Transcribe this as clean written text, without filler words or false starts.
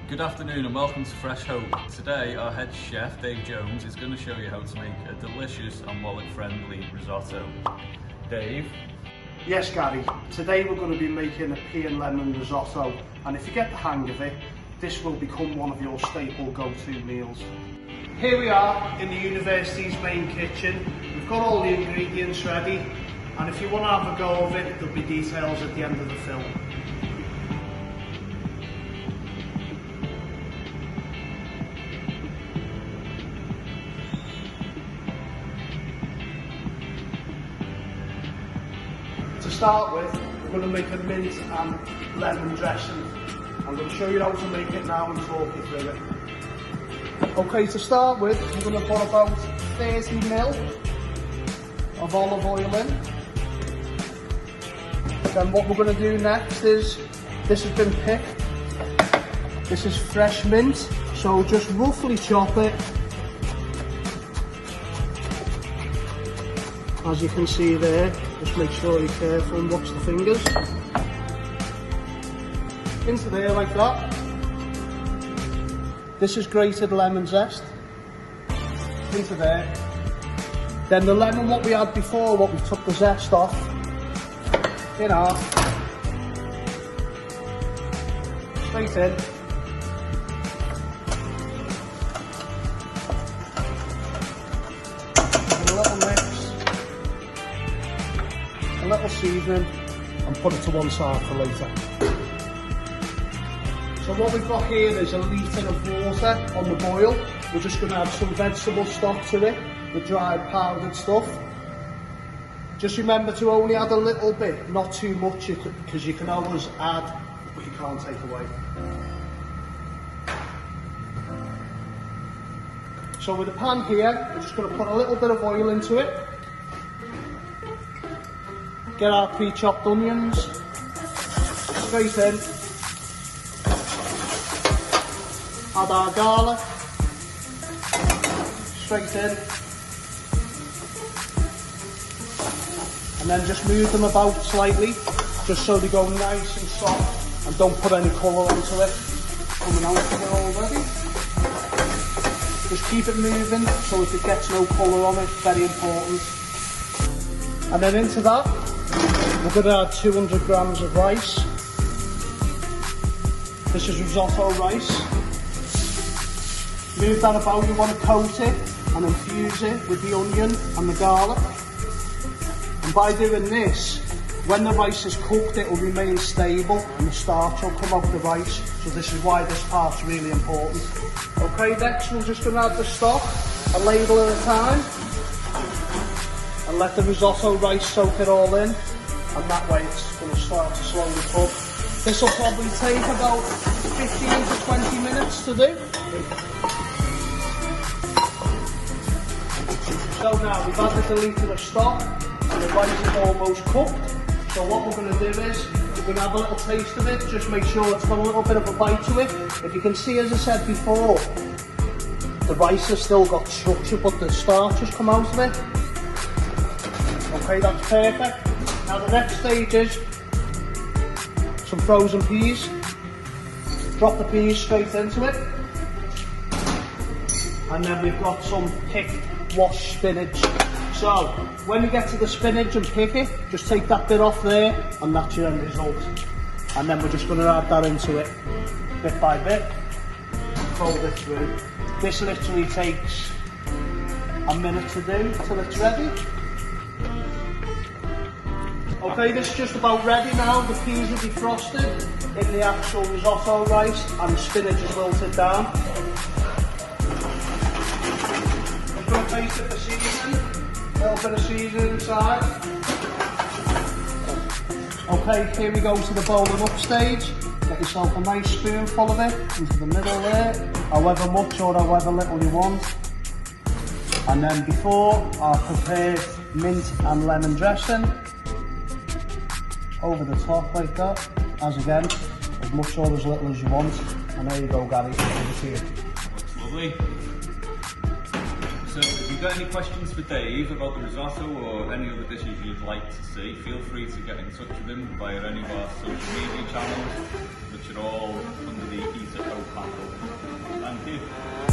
Good afternoon and welcome to Fresh Hope. Today our head chef Dave Jones is going to show you how to make a delicious and wallet friendly risotto. Dave? Yes Gary, today we're going to be making a pea and lemon risotto, and if you get the hang of it, this will become one of your staple go-to meals. Here we are in the university's main kitchen. We've got all the ingredients ready, and if you want to have a go of it, there'll be details at the end of the film. To start with, we're going to make a mint and lemon dressing. I'm going to show you how to make it now and talk you through it. Okay, to start with, we're going to put about 30 ml of olive oil in. Then what we're going to do next is, this has been picked. This is fresh mint, so just roughly chop it. As you can see there, just make sure you're careful and watch the fingers. Into there like that. This is grated lemon zest. Into there. Then the lemon what we had before, what we took the zest off, in half. Straight in. And a little mix. A little seasoning, and put it to one side for later. So what we've got here is a litre of water on the boil. We're just going to add some vegetable stock to it, the dried powdered stuff. Just remember to only add a little bit, not too much, because you can always add, but you can't take away. So with the pan here, we're just going to put a little bit of oil into it. Get our pre-chopped onions, straight in, add our garlic, straight in, and then just move them about slightly, just so they go nice and soft, and don't put any colour onto it, coming out of it already. Just keep it moving, so if it gets no colour on it, very important. And then into that, we're going to add 200 grams of rice. This is risotto rice. Move that about, you want to coat it and infuse it with the onion and the garlic. And by doing this, when the rice is cooked, it will remain stable and the starch will come off the rice. So this is why this part's really important. Okay, next we're just going to add the stock, a ladle at a time. And let the risotto rice soak it all in. And that way it's going to start to slowly cook. This will probably take about 15 to 20 minutes to do. So now we've added the litre of stock and the rice is almost cooked. So what we're going to do is, we're going to have a little taste of it, just make sure it's got a little bit of a bite to it. If you can see, as I said before, the rice has still got structure but the starch has come out of it. Okay, that's perfect. Now the next stage is some frozen peas. Drop the peas straight into it. And then we've got some picked washed spinach. So when you get to the spinach and pick it, just take that bit off there and that's your end result. And then we're just going to add that into it bit by bit. Fold it through. This literally takes a minute to do till it's ready. Okay, this is just about ready now. The peas will be frosted in the actual risotto rice and the spinach is wilted down. I'm going to taste it for seasoning. A little bit of seasoning inside. Okay, here we go to the bowling up stage. Get yourself a nice spoonful of it into the middle there, however much or however little you want. And then before our prepared mint and lemon dressing, over the top like that, as again, as much or as little as you want. And there you go, Gary, over to you. Lovely. So you've got any questions for Dave about the risotto or any other dishes you'd like to see, feel free to get in touch with him via any of our social media channels, which are all under the Eat at Home handle. Thank you.